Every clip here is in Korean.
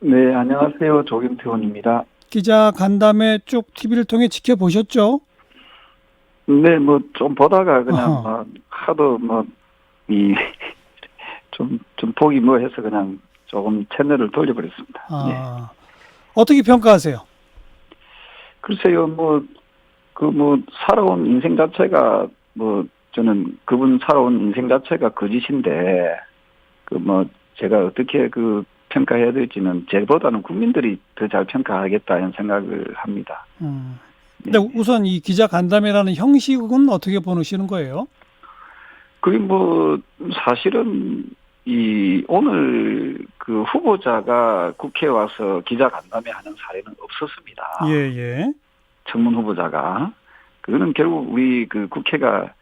네, 안녕하세요. 조경태원입니다. 기자 간담회 쭉 TV를 통해 지켜보셨죠? 네, 뭐, 좀 보다가 그냥, 어허. 뭐, 하도 뭐, 이, 좀 보기 뭐 해서 그냥 조금 채널을 돌려버렸습니다. 예. 아, 어떻게 평가하세요? 글쎄요, 뭐, 살아온 인생 자체가, 뭐, 저는 그분 살아온 인생 자체가 거짓인데, 제가 어떻게 평가해야 될지는 제보다는 국민들이 더 잘 평가하겠다, 이런 생각을 합니다. 근데 네. 우선 이 기자 간담회라는 형식은 어떻게 보시는 거예요? 그게 뭐, 사실은, 오늘 후보자가 국회에 와서 기자간담회 하는 사례는 예, 없었습니다. 예, 청문 후보자가. 그거는 결국 우리 국회가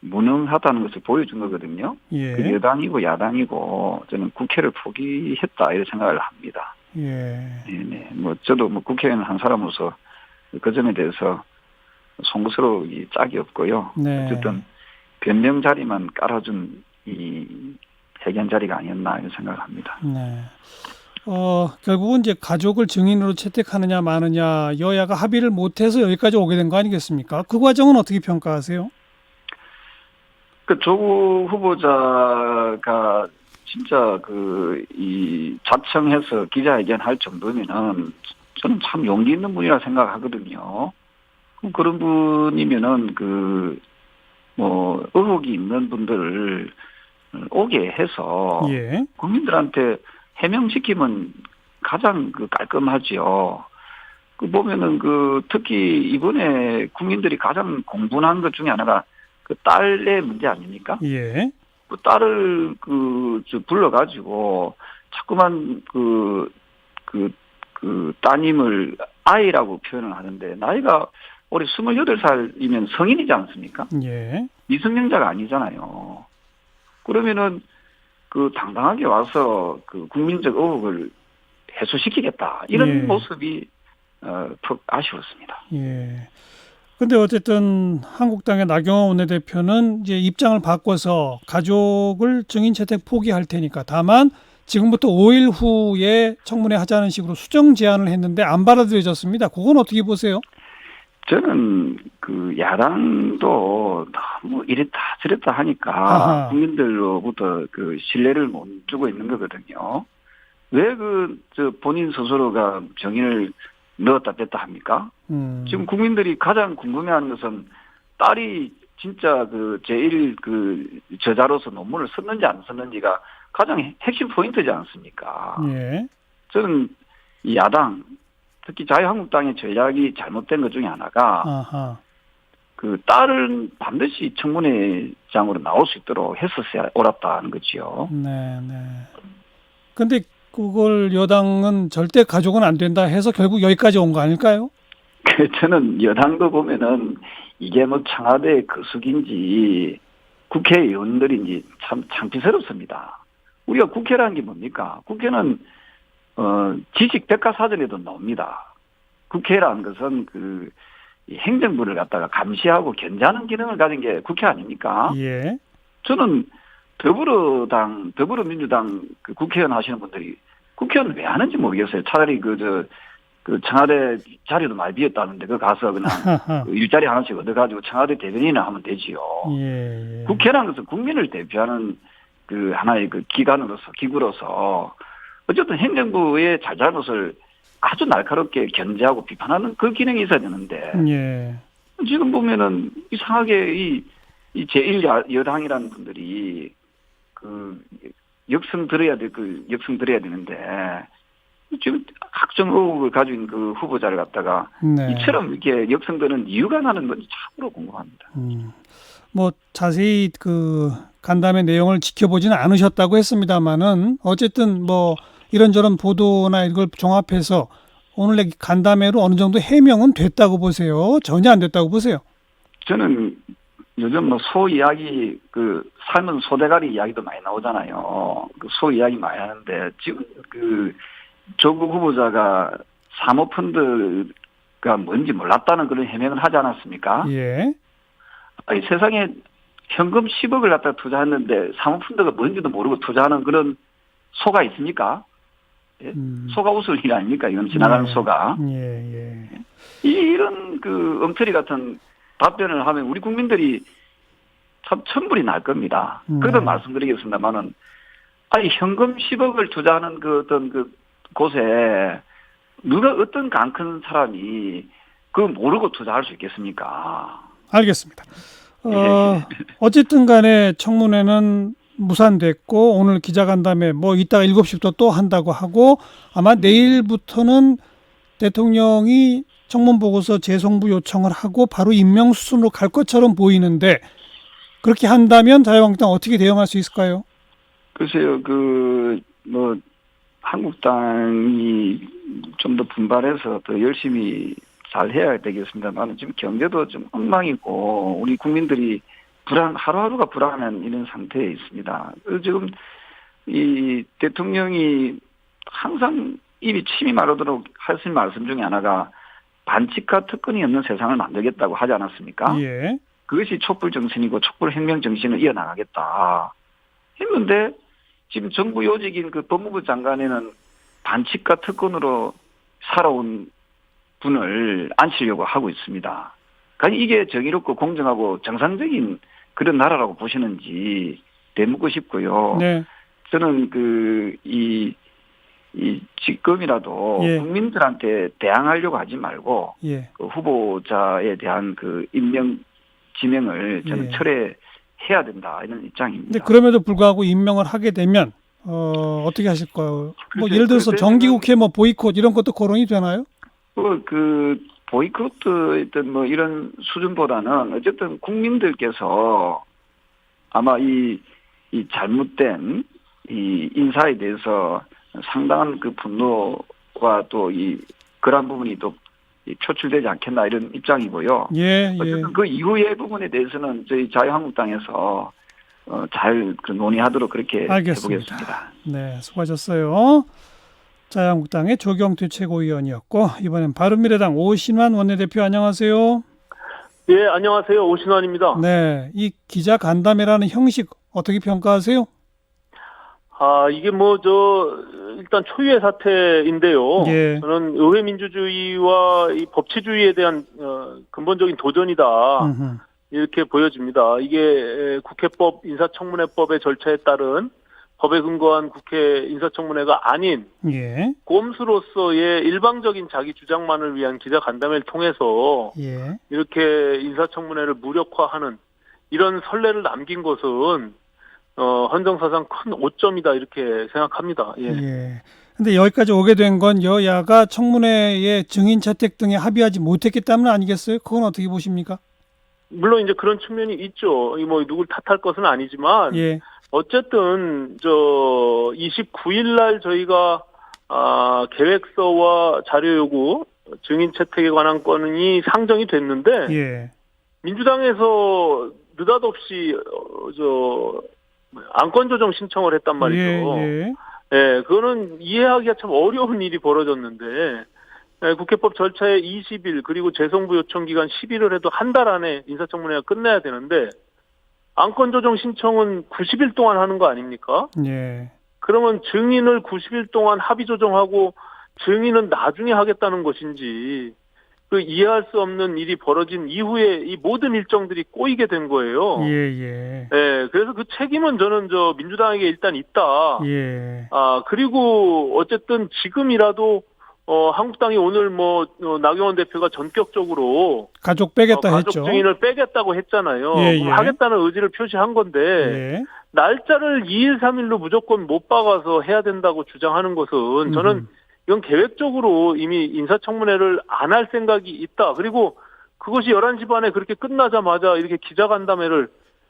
무능하다는 것을 보여준 거거든요. 그 예, 여당이고 야당이고, 저는 국회를 포기했다, 이런 생각을 합니다. 예. 네네. 뭐, 저도 뭐 국회의원 한 사람으로서 그 점에 대해서 송구스러운 짝이 없고요. 네, 어쨌든, 변명 자리만 깔아준 회견 자리가 아니었나 이런 생각을 합니다. 네. 결국은 이제 가족을 증인으로 채택하느냐 마느냐 여야가 합의를 못해서 여기까지 오게 된 거 아니겠습니까? 그 과정은 어떻게 평가하세요? 조국 후보자가 진짜 자청해서 기자회견 할 정도면은 저는 참 용기 있는 분이라 생각하거든요. 그런 분이면은 의혹이 있는 분들을 오게 해서 예, 국민들한테 해명시키면 가장 깔끔하지요. 보면은 특히 이번에 국민들이 가장 공분한 것 중에 하나가 딸의 문제 아닙니까? 예, 딸을 불러가지고 자꾸만 따님을 아이라고 표현을 하는데 나이가 올해 28살이면 성인이지 않습니까? 예, 미성년자가 아니잖아요. 그러면은 당당하게 와서 국민적 의혹을 해소시키겠다. 이런 예, 모습이 턱 아쉬웠습니다. 예. 근데 어쨌든 한국당의 나경원 원내대표는 이제 입장을 바꿔서 가족을 증인 채택 포기할 테니까 다만 지금부터 5일 후에 청문회 하자는 식으로 수정 제안을 했는데 안 받아들여졌습니다. 그건 어떻게 보세요? 저는 야당도 너무 이랬다 저랬다 하니까 하하. 국민들로부터 신뢰를 못 주고 있는 거거든요. 왜 본인 스스로가 정인을 넣었다 뺐다 합니까? 지금 음. 국민들이 가장 궁금해하는 것은 딸이 진짜 제일 저자로서 논문을 썼는지 안 썼는지가 가장 핵심 포인트지 않습니까? 예. 저는 이 야당, 특히 자유한국당의 전략이 잘못된 것 중에 하나가 아하. 딸은 반드시 청문회장으로 나올 수 있도록 했었어야 옳았다는 거지요. 네, 네. 근데 그걸 여당은 절대 가족은 안 된다 해서 결국 여기까지 온 거 아닐까요? 저는 여당도 보면은 이게 뭐 청와대 거수기인지 국회의원들인지 참 창피스럽습니다. 우리가 국회라는 게 뭡니까? 국회는 지식 백과사전에도 나옵니다. 국회라는 것은 이 행정부를 갖다가 감시하고 견제하는 기능을 가진 게 국회 아닙니까? 예. 저는 더불어민주당 국회의원 하시는 분들이 국회의원 왜 하는지 모르겠어요. 차라리 청와대 자리도 많이 비었다는데 가서 그냥 하하. 일자리 하나씩 얻어가지고 청와대 대변인을 하면 되지요. 예, 예. 국회라는 것은 국민을 대표하는 하나의 기구로서 어쨌든 행정부의 잘잘못을 아주 날카롭게 견제하고 비판하는 그 기능이 있어야 되는데 예. 지금 보면은 이상하게 이 제1여당이라는 분들이 역성 들어야 되는데 지금 각종 의혹을 가진 후보자를 갖다가 네. 이처럼 이렇게 역성되는 이유가 나는 건지 참으로 궁금합니다. 뭐 자세히 그 간담회 내용을 지켜보지는 않으셨다고 했습니다만은 어쨌든 뭐 이런저런 보도나 이걸 종합해서 오늘 간담회로 어느 정도 해명은 됐다고 보세요? 전혀 안 됐다고 보세요? 저는 요즘 뭐 소 이야기 삶은 소대가리 이야기도 많이 나오잖아요. 소 이야기 많이 하는데 지금 조국 후보자가 사모펀드가 뭔지 몰랐다는 그런 해명을 하지 않았습니까? 예. 아니, 세상에 현금 10억을 갖다 투자했는데 사모펀드가 뭔지도 모르고 투자하는 그런 소가 있습니까? 예? 소가 웃을 일 아닙니까? 이건 지나가는 네. 소가. 예. 이런 그 엉터리 같은 답변을 하면 우리 국민들이 참 천불이 날 겁니다. 그래도 말씀드리겠습니다만은, 아니, 현금 10억을 투자하는 그 어떤 그 곳에 누가 어떤 강 큰 사람이 그거 모르고 투자할 수 있겠습니까? 알겠습니다. 어쨌든 간에 청문회는 무산됐고 오늘 기자간담회 뭐 이따가 7시부터 또 한다고 하고 아마 내일부터는 대통령이 청문보고서 재송부 요청을 하고 바로 임명수순으로 갈 것처럼 보이는데 그렇게 한다면 자유한국당 어떻게 대응할 수 있을까요? 글쎄요, 한국당이 좀 더 분발해서 더 열심히 잘 해야 되겠습니다만 지금 경제도 좀 엉망이고 우리 국민들이 하루하루가 불안한 이런 상태에 있습니다. 지금 이 대통령이 항상 입이 침이 마르도록 하신 말씀 중에 하나가 반칙과 특권이 없는 세상을 만들겠다고 하지 않았습니까? 예. 그것이 촛불 정신이고 촛불 혁명 정신을 이어나가겠다 했는데 지금 정부 요직인 그 법무부 장관에는 반칙과 특권으로 살아온 분을 앉히려고 하고 있습니다. 그러니까 이게 정의롭고 공정하고 정상적인 그런 나라라고 보시는지 되묻고 싶고요. 네. 저는 이 지금이라도 예. 국민들한테 대항하려고 하지 말고 예. 그 후보자에 대한 그 임명 지명을 저는 예. 철회해야 된다 이런 입장입니다. 근데 그럼에도 불구하고 임명을 하게 되면 어떻게 하실까요? 뭐 예를 들어서 정기국회 뭐 보이콧 이런 것도 거론이 되나요? 그 보이콧 어떤 뭐 이런 수준보다는 어쨌든 국민들께서 아마 이 잘못된 이 인사에 대해서 상당한 그 분노와 또 그런 부분이 또 표출되지 않겠나 이런 입장이고요. 예. 어쨌든 그 이후의 부분에 대해서는 저희 자유한국당에서 잘 논의하도록 그렇게 알겠습니다. 해보겠습니다. 네, 수고하셨어요. 자유한국당의 조경태 최고위원이었고 이번엔 바른미래당 오신환 원내대표 안녕하세요. 예, 안녕하세요. 오신환입니다. 네, 이 기자간담회라는 형식 어떻게 평가하세요? 이게 일단 초유의 사태인데요. 예. 저는 의회 민주주의와 이 법치주의에 대한 근본적인 도전이다. 이렇게 보여집니다. 이게 국회법 인사청문회법의 절차에 따른 법에 근거한 국회 인사청문회가 아닌 예. 꼼수로서의 일방적인 자기 주장만을 위한 기자간담회를 통해서 예. 이렇게 인사청문회를 무력화하는 이런 선례를 남긴 것은 헌정사상 큰 오점이다 이렇게 생각합니다. 예. 예. 근데 여기까지 오게 된 건 여야가 청문회의 증인 채택 등에 합의하지 못했기 때문 아니겠어요? 그건 어떻게 보십니까? 물론 이제 그런 측면이 있죠. 누굴 탓할 것은 아니지만 예. 어쨌든 29일 날 저희가 계획서와 자료 요구 증인 채택에 관한 건이 상정이 됐는데 예. 민주당에서 느닷없이 안건 조정 신청을 했단 말이죠. 예. 예, 그거는 이해하기가 참 어려운 일이 벌어졌는데 국회법 절차에 20일 그리고 재송부 요청 기간 10일을 해도 한 달 안에 인사청문회가 끝나야 되는데 안건 조정 신청은 90일 동안 하는 거 아닙니까? 예. 그러면 증인을 90일 동안 합의 조정하고 증인은 나중에 하겠다는 것인지 그 이해할 수 없는 일이 벌어진 이후에 이 모든 일정들이 꼬이게 된 거예요. 예. 예, 그래서 그 책임은 저는 민주당에게 일단 있다. 예. 그리고 어쨌든 지금이라도 한국당이 오늘 나경원 대표가 전격적으로 가족 빼겠다 가족 했죠. 증인을 빼겠다고 했잖아요. 예. 그럼 하겠다는 의지를 표시한 건데 예. 날짜를 2일, 3일로 무조건 못 박아서 해야 된다고 주장하는 것은 저는 이건 계획적으로 이미 인사청문회를 안 할 생각이 있다. 그리고 그것이 11시 반에 그렇게 끝나자마자 이렇게 기자간담회를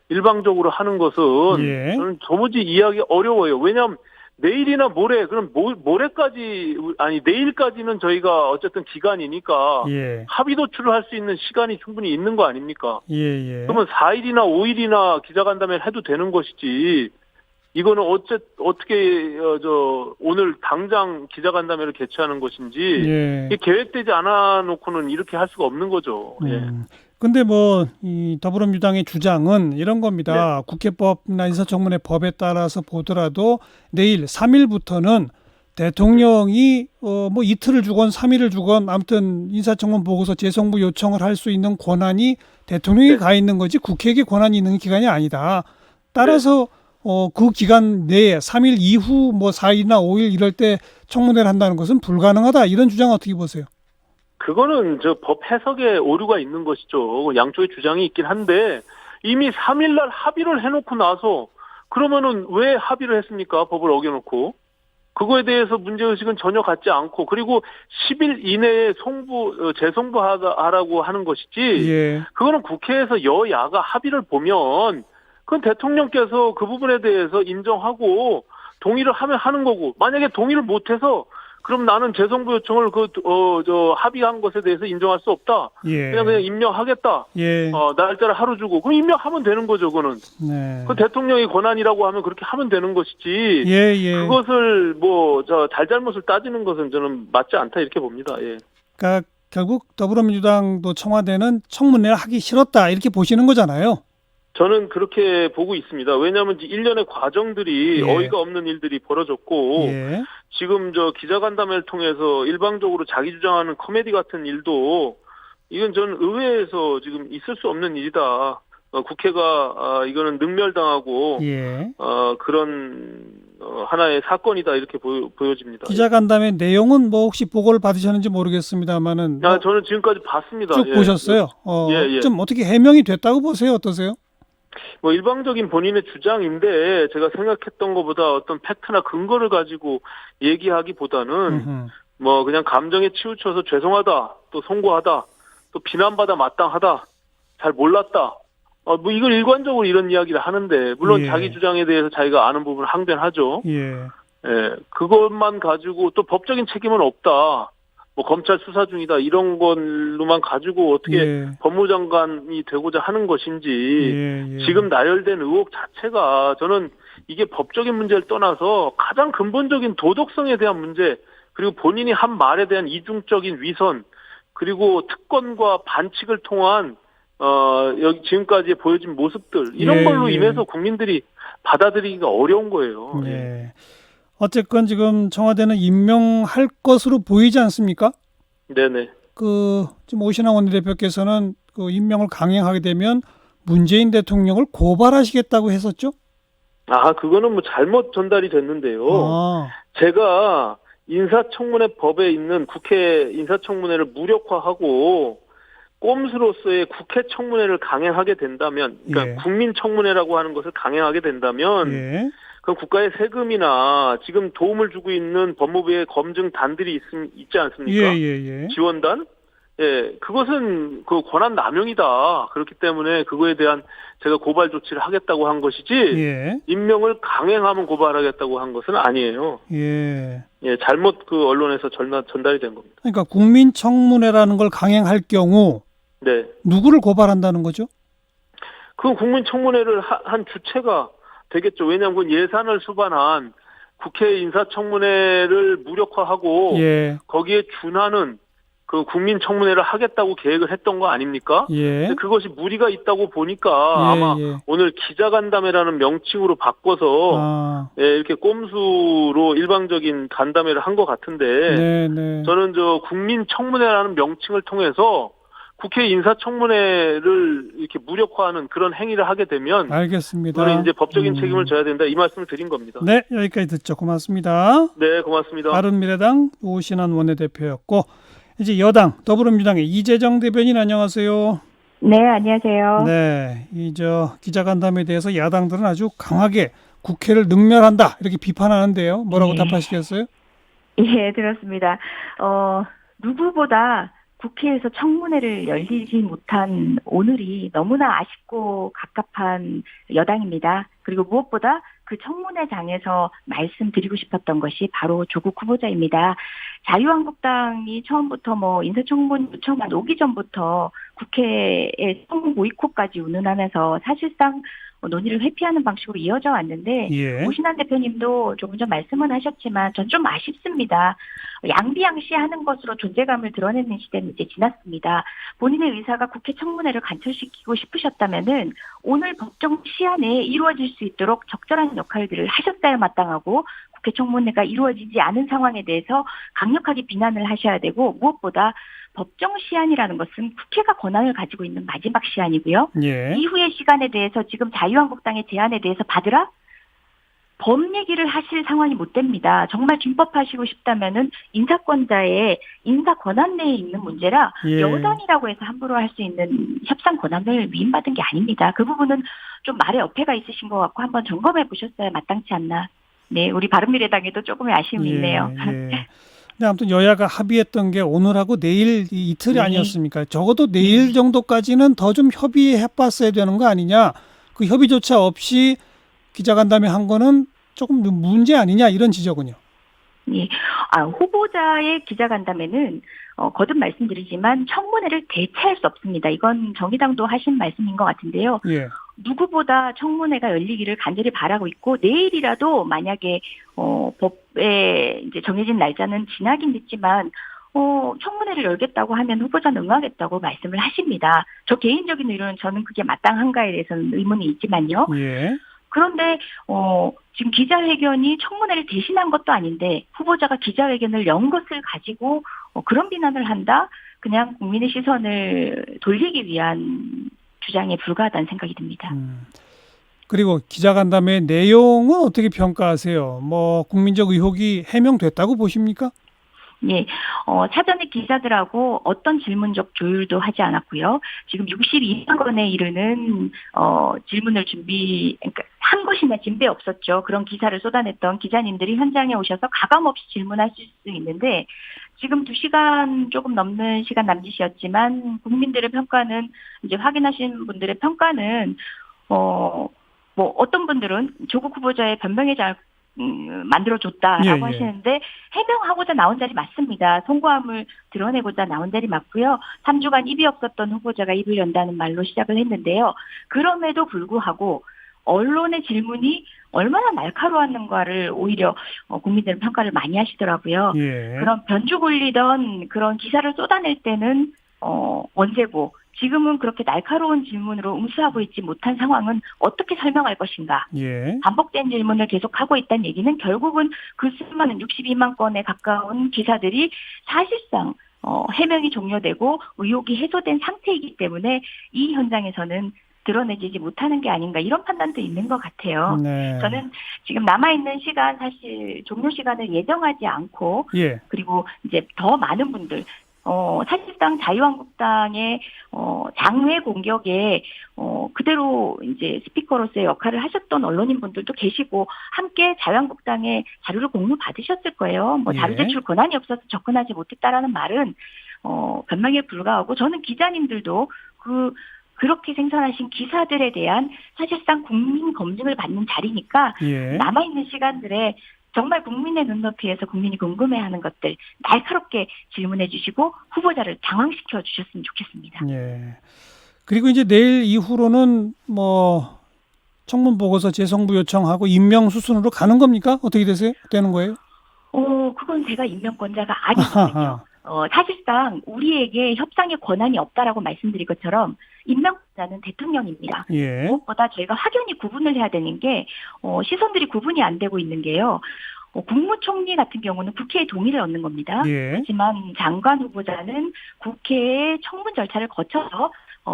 일방적으로 하는 것은 예. 저는 도무지 이해하기 어려워요. 왜냐하면 내일이나 모레, 그럼 모레까지, 아니, 내일까지는 저희가 어쨌든 기간이니까 예. 합의 도출을 할 수 있는 시간이 충분히 있는 거 아닙니까? 예. 그러면 4일이나 5일이나 기자간담회를 해도 되는 것이지, 이거는 어떻게, 오늘 당장 기자간담회를 개최하는 것인지, 예. 이게 계획되지 않아 놓고는 이렇게 할 수가 없는 거죠. 예. 근데 이 더불어민주당의 주장은 이런 겁니다. 네. 국회법이나 인사청문회 법에 따라서 보더라도 내일 3일부터는 대통령이 뭐 이틀을 주건 3일을 주건 아무튼 인사청문 보고서 재송부 요청을 할 수 있는 권한이 대통령이 네. 가 있는 거지 국회에게 권한이 있는 기관이 아니다. 따라서 그 기간 내에 3일 이후 뭐 4일이나 5일 이럴 때 청문회를 한다는 것은 불가능하다. 이런 주장 어떻게 보세요? 그거는 저 법 해석에 오류가 있는 것이죠. 양쪽의 주장이 있긴 한데 이미 3일 날 합의를 해놓고 나서 그러면은 왜 합의를 했습니까? 법을 어겨놓고. 그거에 대해서 문제의식은 전혀 갖지 않고 그리고 10일 이내에 재송부하라고 하는 것이지 예. 그거는 국회에서 여야가 합의를 보면 그건 대통령께서 그 부분에 대해서 인정하고 동의를 하면 하는 거고 만약에 동의를 못해서 그럼 나는 재송부 요청을 합의한 것에 대해서 인정할 수 없다. 예. 그냥 임명하겠다. 예. 날짜를 하루 주고 그럼 임명하면 되는 거죠. 그거는. 네. 그 대통령의 권한이라고 하면 그렇게 하면 되는 것이지. 예, 예. 그것을 잘잘못을 따지는 것은 저는 맞지 않다 이렇게 봅니다. 예. 그러니까 결국 더불어민주당도 청와대는 청문회를 하기 싫었다. 이렇게 보시는 거잖아요. 저는 그렇게 보고 있습니다. 왜냐하면 일련의 과정들이 예. 어이가 없는 일들이 벌어졌고 예. 지금 기자간담회를 통해서 일방적으로 자기 주장하는 코미디 같은 일도 이건 저는 의회에서 지금 있을 수 없는 일이다. 국회가 이거는 능멸당하고 예. 그런 하나의 사건이다 이렇게 보여집니다. 기자간담회 내용은 뭐 혹시 보고를 받으셨는지 모르겠습니다만은 저는 지금까지 봤습니다. 쭉 예. 보셨어요. 예. 좀 어떻게 해명이 됐다고 보세요? 어떠세요? 일방적인 본인의 주장인데 제가 생각했던 것보다 어떤 팩트나 근거를 가지고 얘기하기보다는 그냥 감정에 치우쳐서 죄송하다, 또 송구하다, 또 비난받아 마땅하다, 잘 몰랐다. 이걸 일관적으로 이런 이야기를 하는데 물론 예. 자기 주장에 대해서 자기가 아는 부분을 항변하죠. 예. 예, 그것만 가지고 또 법적인 책임은 없다. 검찰 수사 중이다 이런 걸로만 가지고 어떻게 예. 법무장관이 되고자 하는 것인지 예. 지금 나열된 의혹 자체가 저는 이게 법적인 문제를 떠나서 가장 근본적인 도덕성에 대한 문제 그리고 본인이 한 말에 대한 이중적인 위선 그리고 특권과 반칙을 통한 여기 지금까지 보여진 모습들 이런 예, 걸로 예. 인해서 국민들이 받아들이기가 어려운 거예요. 예. 어쨌건 지금 청와대는 임명할 것으로 보이지 않습니까? 네네. 지금 오신환 원내대표께서는 그 임명을 강행하게 되면 문재인 대통령을 고발하시겠다고 했었죠? 그거는 잘못 전달이 됐는데요. 제가 인사청문회 법에 있는 국회 인사청문회를 무력화하고 꼼수로서의 국회 청문회를 강행하게 된다면, 그러니까 예. 국민청문회라고 하는 것을 강행하게 된다면, 예. 그럼 국가의 세금이나 지금 도움을 주고 있는 법무부의 검증단들이 있지 않습니까? 예. 지원단? 예, 그것은 그 권한 남용이다. 그렇기 때문에 그거에 대한 제가 고발 조치를 하겠다고 한 것이지, 예. 임명을 강행하면 고발하겠다고 한 것은 아니에요. 예. 예, 잘못 언론에서 전달이 된 겁니다. 그러니까 국민청문회라는 걸 강행할 경우 네. 누구를 고발한다는 거죠? 그 국민청문회를 한 주체가 되겠죠. 왜냐하면 예산을 수반한 국회 인사청문회를 무력화하고 예. 거기에 준하는 그 국민청문회를 하겠다고 계획을 했던 거 아닙니까? 예. 근데 그것이 무리가 있다고 보니까 아마 오늘 기자간담회라는 명칭으로 바꿔서 이렇게 꼼수로 일방적인 간담회를 한 것 같은데 네. 저는 국민청문회라는 명칭을 통해서 국회 인사청문회를 이렇게 무력화하는 그런 행위를 하게 되면 알겠습니다. 그거는 이제 법적인 책임을 져야 된다 이 말씀을 드린 겁니다. 네, 여기까지 듣죠. 고맙습니다. 네, 고맙습니다. 바른미래당 오신환 원내대표였고 이제 여당 더불어민주당의 이재정 대변인 안녕하세요. 네, 안녕하세요. 네, 기자간담회에 대해서 야당들은 아주 강하게 국회를 능멸한다 이렇게 비판하는데요. 뭐라고 답하시겠어요? 예, 들었습니다. 누구보다 국회에서 청문회를 열리지 못한 오늘이 너무나 아쉽고 갑갑한 여당입니다. 그리고 무엇보다 그 청문회장에서 말씀드리고 싶었던 것이 바로 조국 후보자입니다. 자유한국당이 처음부터 인사청문 요청만 오기 전부터 국회에 청문 보이콧까지 운운하면서 사실상 논의를 회피하는 방식으로 이어져 왔는데 오신환 대표님도 조금 전 말씀은 하셨지만 전 좀 아쉽습니다. 양비양시하는 것으로 존재감을 드러내는 시대는 이제 지났습니다. 본인의 의사가 국회 청문회를 관철시키고 싶으셨다면은 오늘 법정 시한에 이루어질 수 있도록 적절한 역할들을 하셨어야 마땅하고 국회 청문회가 이루어지지 않은 상황에 대해서 강력하게 비난을 하셔야 되고 무엇보다 법정 시한이라는 것은 국회가 권한을 가지고 있는 마지막 시한이고요. 예. 이후의 시간에 대해서 지금 자유한국당의 제안에 대해서 받으라? 법 얘기를 하실 상황이 못 됩니다. 정말 준법하시고 싶다면은 인사권자의 인사 권한 내에 있는 문제라 예. 여당이라고 해서 함부로 할 수 있는 협상 권한을 위임받은 게 아닙니다. 그 부분은 좀 말에 어폐가 있으신 것 같고 한번 점검해 보셨어야 마땅치 않나. 네, 우리 바른미래당에도 조금의 아쉬움이 있네요. 예. 근데 아무튼 여야가 합의했던 게 오늘하고 내일 이 이틀이 네. 아니었습니까? 적어도 내일 정도까지는 더 좀 협의해봤어야 되는 거 아니냐? 그 협의조차 없이 기자간담회 한 거는 조금 문제 아니냐 이런 지적은요. 예. 후보자의 기자간담회는 거듭 말씀드리지만 청문회를 대체할 수 없습니다. 이건 정의당도 하신 말씀인 것 같은데요. 예. 누구보다 청문회가 열리기를 간절히 바라고 있고 내일이라도 만약에 법에 이제 정해진 날짜는 지나긴 했지만 청문회를 열겠다고 하면 후보자는 응하겠다고 말씀을 하십니다. 저 개인적인 의견은 저는 그게 마땅한가에 대해서는 의문이 있지만요. 예. 그런데 지금 기자회견이 청문회를 대신한 것도 아닌데 후보자가 기자회견을 연 것을 가지고 그런 비난을 한다? 그냥 국민의 시선을 돌리기 위한 주장에 불과하다는 생각이 듭니다. 그리고 기자간담회 내용은 어떻게 평가하세요? 뭐 국민적 의혹이 해명됐다고 보십니까? 예, 사전에 기자들하고 어떤 질문적 조율도 하지 않았고요. 지금 62만 건에 이르는 질문을 그러니까 한 곳이나 진배 없었죠. 그런 기사를 쏟아냈던 기자님들이 현장에 오셔서 가감없이 질문하실 수 있는데 지금 2시간 조금 넘는 시간 남짓이었지만 국민들의 평가는 이제 확인하신 분들의 평가는 뭐 어떤 분들은 조국 후보자의 변명의 만들어줬다라고 예, 예. 하시는데 해명하고자 나온 자리 맞습니다. 송구함을 드러내고자 나온 자리 맞고요. 3주간 입이 없었던 후보자가 입을 연다는 말로 시작을 했는데요. 그럼에도 불구하고 언론의 질문이 얼마나 날카로웠는가를 오히려 국민들은 평가를 많이 하시더라고요. 예. 그런 변주 굴리던 그런 기사를 쏟아낼 때는 언제고 지금은 그렇게 날카로운 질문으로 응수하고 있지 못한 상황은 어떻게 설명할 것인가. 예. 반복된 질문을 계속하고 있다는 얘기는 결국은 그 수많은 62만 건에 가까운 기사들이 사실상 해명이 종료되고 의혹이 해소된 상태이기 때문에 이 현장에서는 드러내지지 못하는 게 아닌가 이런 판단도 있는 것 같아요. 네. 저는 지금 남아있는 시간 사실 종료 시간을 예정하지 않고 예. 그리고 이제 더 많은 분들 사실상 자유한국당의 장외 공격에 그대로 이제 스피커로서의 역할을 하셨던 언론인분들도 계시고 함께 자유한국당의 자료를 공유 받으셨을 거예요. 뭐 자료 예. 제출 권한이 없어서 접근하지 못했다라는 말은 변명에 불과하고 저는 기자님들도 그렇게 생산하신 기사들에 대한 사실상 국민 검증을 받는 자리니까 예. 남아있는 시간들에 정말 국민의 눈높이에서 국민이 궁금해하는 것들 날카롭게 질문해 주시고 후보자를 당황시켜 주셨으면 좋겠습니다. 예. 그리고 이제 내일 이후로는 뭐 청문 보고서 재송부 요청하고 임명 수순으로 가는 겁니까? 어떻게 되는 거예요? 그건 제가 임명권자가 아니거든요. 사실상 우리에게 협상의 권한이 없다라고 말씀드린 것처럼 임명권자는 대통령입니다. 예. 무엇보다 저희가 확연히 구분을 해야 되는 게 시선들이 구분이 안 되고 있는 게요. 국무총리 같은 경우는 국회의 동의를 얻는 겁니다. 예. 하지만 장관 후보자는 국회의 청문 절차를 거쳐서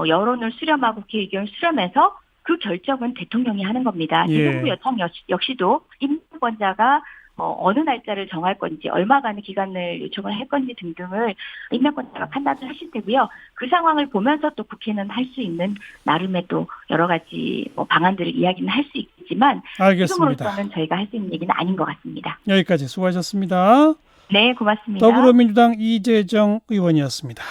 여론을 수렴하고 국회 의견을 수렴해서 그 결정은 대통령이 하는 겁니다. 예. 재송부 요청 역시도 임명권자가 어느 날짜를 정할 건지 얼마간의 기간을 요청을 할 건지 등등을 임명권자가 판단을 하실 테고요. 그 상황을 보면서 또 국회는 할 수 있는 나름의 또 여러 가지 방안들을 이야기는 할 수 있지만 알겠습니다. 지금으로서는 저희가 할 수 있는 얘기는 아닌 것 같습니다. 여기까지 수고하셨습니다. 네, 고맙습니다. 더불어민주당 이재정 의원이었습니다.